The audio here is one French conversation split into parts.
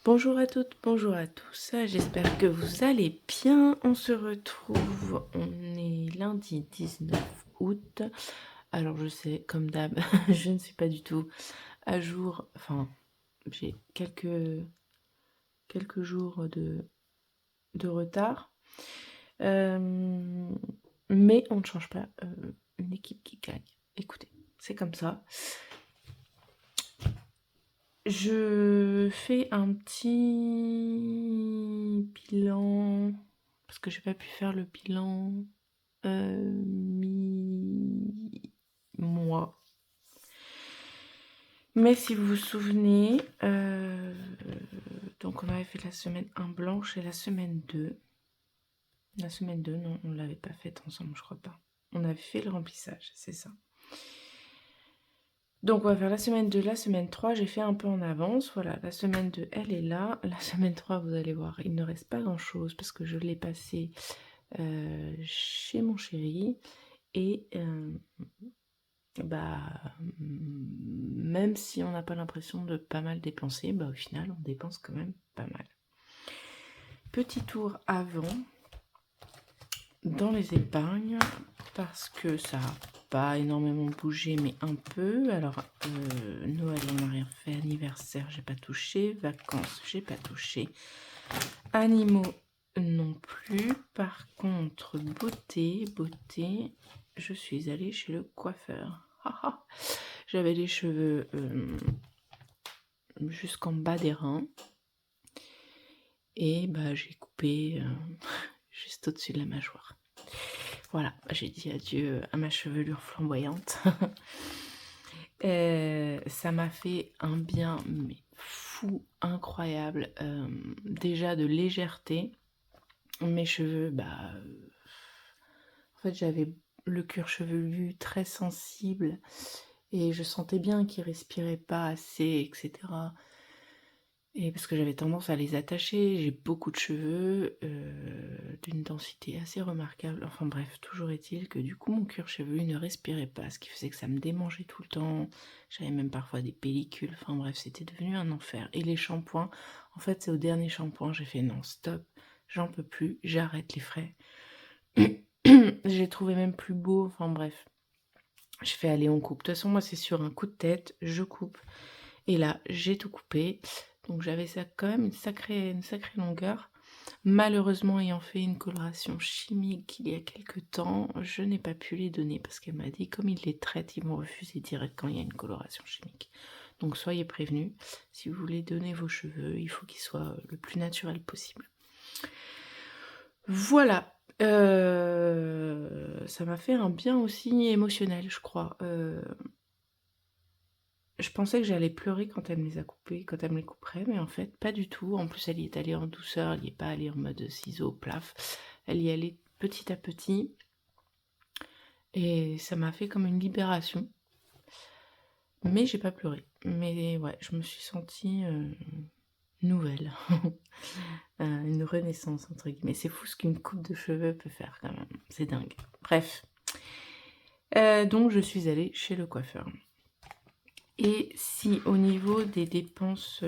Bonjour à toutes, bonjour à tous, j'espère que vous allez bien. On se retrouve, on est lundi 19 août. Alors je sais, comme d'hab, je ne suis pas du tout à jour, enfin j'ai quelques jours de retard. Mais on ne change pas une équipe qui gagne. Écoutez, c'est comme ça. Je fais un petit bilan parce que j'ai pas pu faire le bilan mi-mois. Mais si vous vous souvenez, donc on avait fait la semaine 1 blanche et la semaine 2. La semaine 2, non, on ne l'avait pas faite ensemble, je crois pas. On avait fait le remplissage, c'est ça. Donc on va faire la semaine 2, la semaine 3, j'ai fait un peu en avance, voilà, la semaine 2 elle est là, la semaine 3 vous allez voir, il ne reste pas grand chose parce que je l'ai passé chez mon chéri et même si on n'a pas l'impression de pas mal dépenser, au final on dépense quand même pas mal. Petit tour avant dans les épargnes parce que ça n'a pas énormément bougé mais un peu. Alors Noël on n'a rien fait, anniversaire j'ai pas touché, vacances j'ai pas touché, animaux non plus. Par contre beauté, je suis allée chez le coiffeur. J'avais les cheveux jusqu'en bas des reins et j'ai coupé juste au-dessus de la mâchoire. Voilà, j'ai dit adieu à ma chevelure flamboyante. Ça m'a fait un bien mais fou, incroyable. Déjà de légèreté. Mes cheveux, en fait j'avais le cuir chevelu très sensible et je sentais bien qu'ils respiraient pas assez, etc. Et parce que j'avais tendance à les attacher, j'ai beaucoup de cheveux, d'une densité assez remarquable. Enfin bref, toujours est-il que du coup mon cuir chevelu ne respirait pas, ce qui faisait que ça me démangeait tout le temps. J'avais même parfois des pellicules, enfin bref, c'était devenu un enfer. Et les shampoings, en fait c'est au dernier shampoing, j'ai fait non, stop, j'en peux plus, j'arrête les frais. J'ai trouvé même plus beau, enfin bref. Je fais aller, on coupe. De toute façon, moi c'est sur un coup de tête, je coupe. Et là, j'ai tout coupé. Donc j'avais ça quand même une sacrée longueur. Malheureusement, ayant fait une coloration chimique il y a quelques temps, je n'ai pas pu les donner parce qu'elle m'a dit comme ils les traitent, ils vont refuser direct quand il y a une coloration chimique. Donc soyez prévenus, si vous voulez donner vos cheveux, il faut qu'ils soient le plus naturel possible. Voilà. Ça m'a fait un bien aussi émotionnel, je crois. Je pensais que j'allais pleurer quand elle me les a coupés, quand elle me les couperait, mais en fait, pas du tout. En plus, elle y est allée en douceur, elle n'y est pas allée en mode ciseau, plaf. Elle y est allée petit à petit. Et ça m'a fait comme une libération. Mais j'ai pas pleuré. Mais ouais, je me suis sentie nouvelle. Une renaissance, entre guillemets. C'est fou ce qu'une coupe de cheveux peut faire quand même. C'est dingue. Bref. Donc, je suis allée chez le coiffeur. Et si au niveau des dépenses,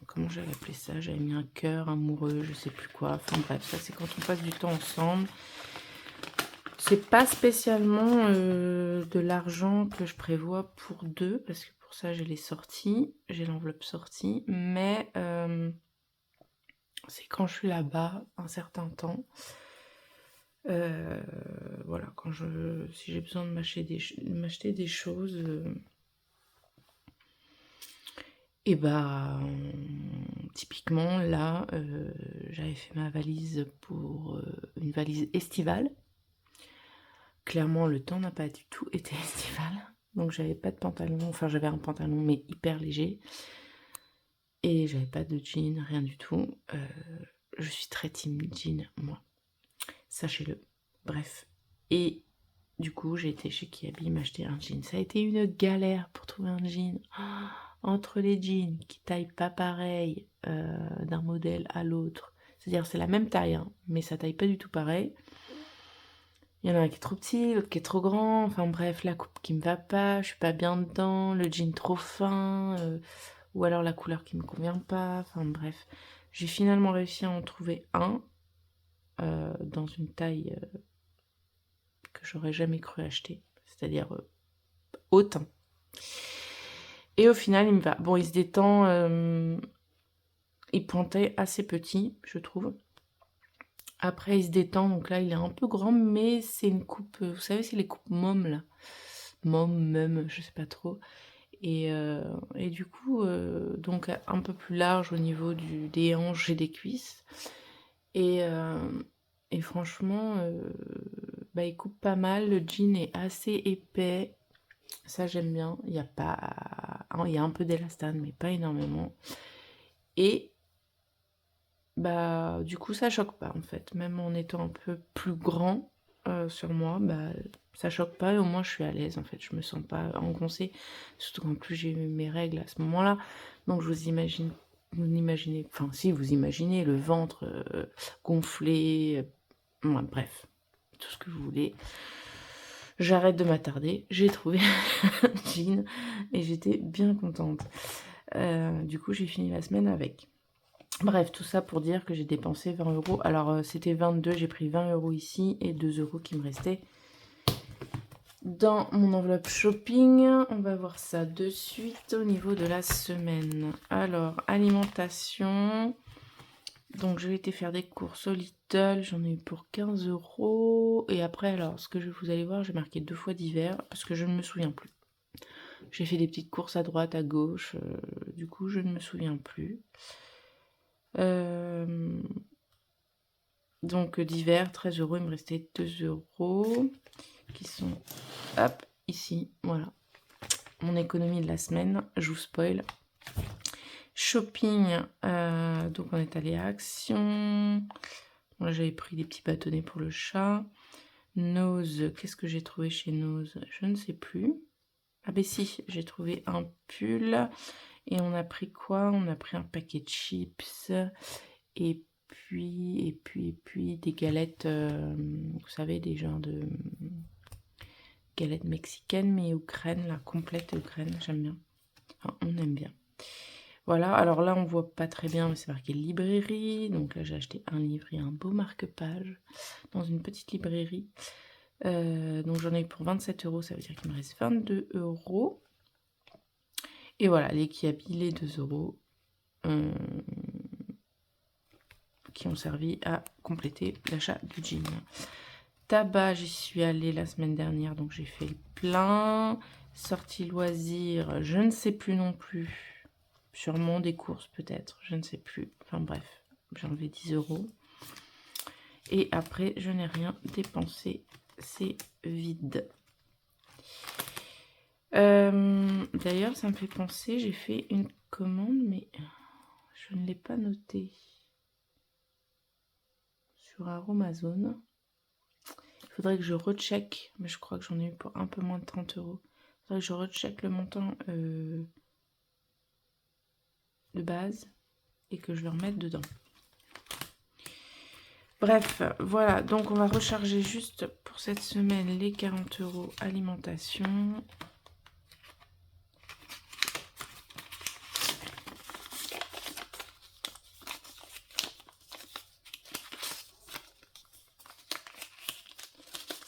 comment j'avais appelé ça, j'avais mis un cœur amoureux, je sais plus quoi, enfin bref, ça c'est quand on passe du temps ensemble. C'est pas spécialement de l'argent que je prévois pour deux, parce que pour ça j'ai les sorties, j'ai l'enveloppe sortie, mais c'est quand je suis là-bas un certain temps. Voilà, si j'ai besoin de m'acheter des choses... Et typiquement là, j'avais fait ma valise pour une valise estivale. Clairement, le temps n'a pas du tout été estival. Donc j'avais pas de pantalon, enfin j'avais un pantalon mais hyper léger. Et j'avais pas de jean, rien du tout. Je suis très team jean, moi. Sachez-le. Bref. Et du coup, j'ai été chez Kiabi m'acheter un jean. Ça a été une galère pour trouver un jean. Entre les jeans qui taillent pas pareil d'un modèle à l'autre. C'est-à-dire c'est la même taille, hein, mais ça taille pas du tout pareil. Il y en a un qui est trop petit, l'autre qui est trop grand. Enfin bref, la coupe qui me va pas, je suis pas bien dedans. Le jean trop fin. ou alors la couleur qui me convient pas, enfin bref. J'ai finalement réussi à en trouver un dans une taille que j'aurais jamais cru acheter, c'est-à-dire autant. Et au final, il me va. Bon, il se détend, il pointait assez petit, je trouve. Après, il se détend, donc là, il est un peu grand, mais c'est une coupe, vous savez, c'est les coupes mômes, là. Môme, je sais pas trop. Et du coup, donc un peu plus large au niveau des hanches et des cuisses. Et, franchement, bah, il coupe pas mal. Le jean est assez épais. Ça, j'aime bien. Il y a un peu d'élastane, mais pas énormément. Et bah, du coup, ça choque pas, en fait. Même en étant un peu plus grand sur moi, bah, ça choque pas et au moins je suis à l'aise, en fait. Je me sens pas engoncée. Surtout qu'en plus, j'ai eu mes règles à ce moment-là. Donc, vous imaginez, enfin, si vous imaginez le ventre gonflé, ouais, bref, tout ce que vous voulez. J'arrête de m'attarder. J'ai trouvé un jean et j'étais bien contente. Du coup, j'ai fini la semaine avec. Bref, tout ça pour dire que j'ai dépensé 20 euros. Alors, c'était 22, j'ai pris 20 euros ici et 2 euros qui me restaient dans mon enveloppe shopping. On va voir ça de suite au niveau de la semaine. Alors, alimentation. Donc, j'ai été faire des courses au Lidl. J'en ai eu pour 15 euros. Et après, alors, ce que vous allez voir, j'ai marqué 2 fois d'hiver parce que je ne me souviens plus. J'ai fait des petites courses à droite, à gauche. Du coup, je ne me souviens plus. Donc d'hiver, 13 euros, il me restait 2 euros qui sont, hop, ici, voilà. Mon économie de la semaine, je vous spoil. Shopping, donc on est allé à Action. Bon, là j'avais pris des petits bâtonnets pour le chat. Nose, qu'est-ce que j'ai trouvé chez Nose? Je ne sais plus. Ah ben si, j'ai trouvé un pull. Et on a pris quoi? On a pris un paquet de chips. Et puis des galettes, vous savez, des genres de galettes mexicaines, mais Ukraine, la complète Ukraine, j'aime bien. Enfin, on aime bien. Voilà, alors là, on voit pas très bien, mais c'est marqué librairie. Donc là, j'ai acheté un livre et un beau marque-page dans une petite librairie. Donc j'en ai eu pour 27 euros, ça veut dire qu'il me reste 22 euros. Et voilà, les Kiabi, les 2 euros. Qui ont servi à compléter l'achat du jean. Tabac, j'y suis allée la semaine dernière, donc j'ai fait le plein. Sortie loisirs, je ne sais plus non plus. Sûrement des courses peut-être, je ne sais plus. Enfin bref, j'ai enlevé 10 euros. Et après, je n'ai rien dépensé, c'est vide. D'ailleurs, ça me fait penser, j'ai fait une commande, mais je ne l'ai pas notée. Sur Aromazone. Il faudrait que je recheck, mais je crois que j'en ai eu pour un peu moins de 30 euros. Il faudrait que je recheck le montant de base et que je le remette dedans. Bref, voilà. Donc, on va recharger juste pour cette semaine les 40 euros alimentation.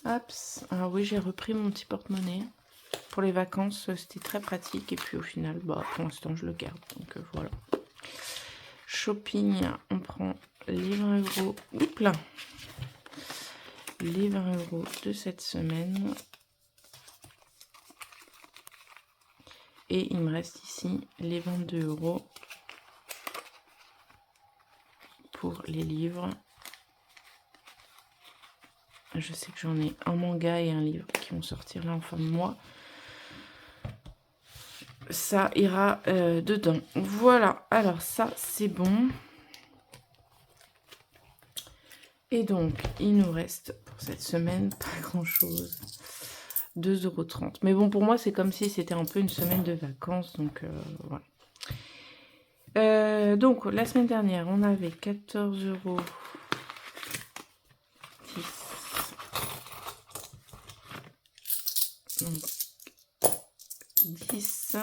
Hop. Alors oui, j'ai repris mon petit porte-monnaie. Pour les vacances, c'était très pratique. Et puis au final, bah, pour l'instant, je le garde. Donc voilà. Shopping, on prend les 20 euros. Oups là. Les 20 euros de cette semaine. Et il me reste ici les 22 euros pour les livres. Je sais que j'en ai un manga et un livre qui vont sortir là en fin de mois. Ça ira dedans. Voilà, alors ça c'est bon. Et donc, il nous reste pour cette semaine pas grand chose. 2,30 €. Mais bon, pour moi, c'est comme si c'était un peu une semaine de vacances. Donc, voilà. Donc, la semaine dernière, on avait 14 euros. 10.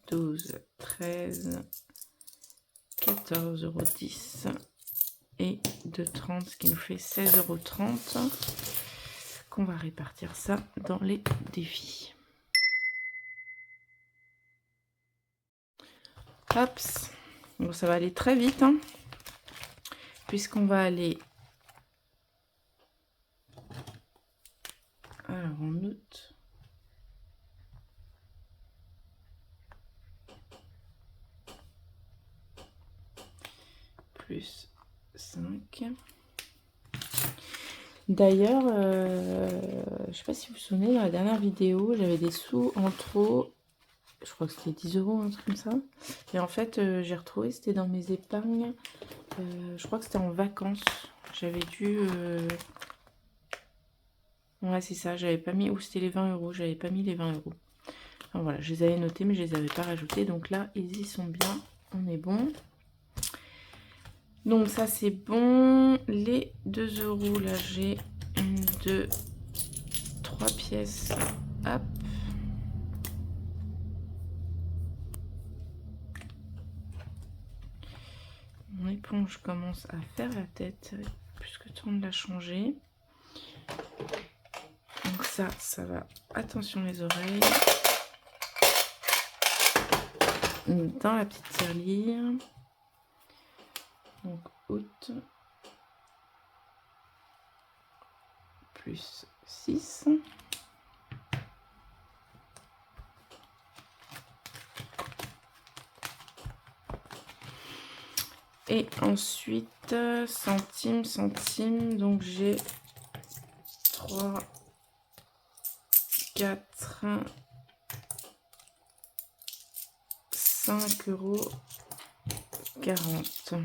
12, 13, 14,10 € et 2,30 €, ce qui nous fait 16,30 € qu'on va répartir ça dans les défis. Hop, bon, ça va aller très vite, hein, puisqu'on va aller alors en août. Plus 5. D'ailleurs, je sais pas si vous vous souvenez, dans la dernière vidéo, j'avais des sous en trop. Je crois que c'était 10 €, un truc comme ça. Et en fait, j'ai retrouvé, c'était dans mes épargnes. Je crois que c'était en vacances. J'avais dû... Ouais, c'est ça, j'avais pas mis... Ou c'était les 20 €, j'avais pas mis les 20 €. Enfin, voilà, je les avais notés, mais je les avais pas rajoutés. Donc là, ils y sont bien. On est bon. Donc ça, c'est bon. Les 2 €, là, j'ai 1, 2, 3 pièces. Hop. Mon éponge commence à faire la tête, plus que temps de la changer. Donc ça va. Attention les oreilles. Dans la petite tirelire. Donc août. Plus 6. Et ensuite, centimes, donc j'ai 3, 4, 5,40 €.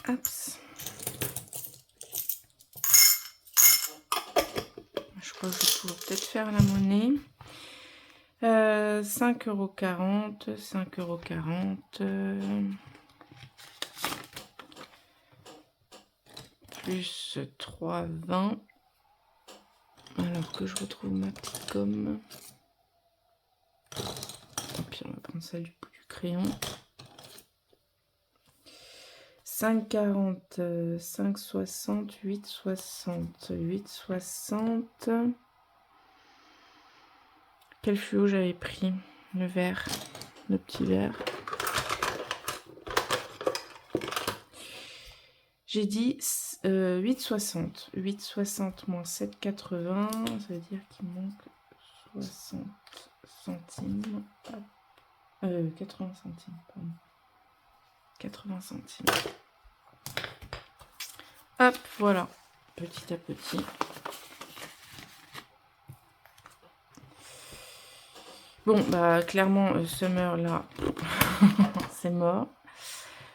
Hop. Je crois que je vais pouvoir peut-être faire la monnaie. 5,40 €, 5,40 €, plus 3,20 €. Alors que je retrouve ma petite gomme. Et puis on va prendre celle du bout du crayon. 5,40, 5,60, 8,60, 8,60. Quel fluo j'avais pris? Le vert, le petit vert. J'ai dit 8,60. 8,60 moins 7,80, ça veut dire qu'il manque 60 centimes. Hop. 80 centimes, pardon. 80 centimes. Hop, voilà, petit à petit. Bon, bah clairement, Summer, là, c'est mort.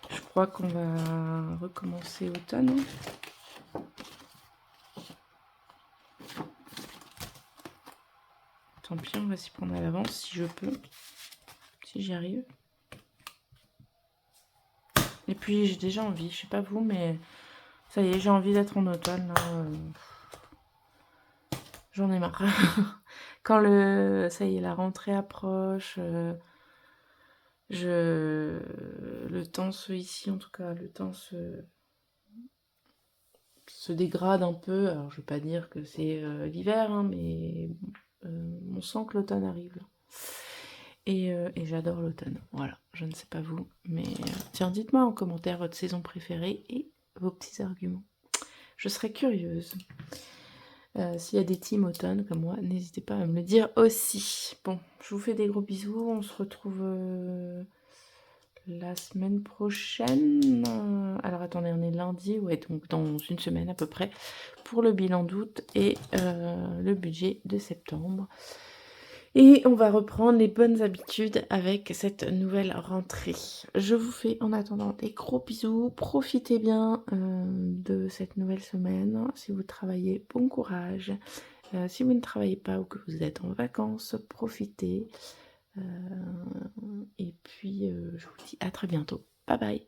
Je crois qu'on va recommencer automne. Tant pis, on va s'y prendre à l'avance si je peux, si j'y arrive. Et puis, j'ai déjà envie, je sais pas vous, mais ça y est, j'ai envie d'être en automne, là. J'en ai marre. Quand ça y est, la rentrée approche, le temps ici, en tout cas, le temps se dégrade un peu. Alors, je vais pas dire que c'est l'hiver, hein, mais on sent que l'automne arrive, là. Et j'adore l'automne. Voilà, je ne sais pas vous, mais tiens, dites-moi en commentaire votre saison préférée et vos petits arguments. Je serais curieuse. S'il y a des teams automne comme moi, n'hésitez pas à me le dire aussi. Bon, je vous fais des gros bisous. On se retrouve la semaine prochaine. Alors attendez, on est lundi, ouais, donc dans une semaine à peu près, pour le bilan d'août et le budget de septembre. Et on va reprendre les bonnes habitudes avec cette nouvelle rentrée. Je vous fais en attendant des gros bisous. Profitez bien de cette nouvelle semaine. Si vous travaillez, bon courage. Si vous ne travaillez pas ou que vous êtes en vacances, profitez. Et puis, je vous dis à très bientôt. Bye bye.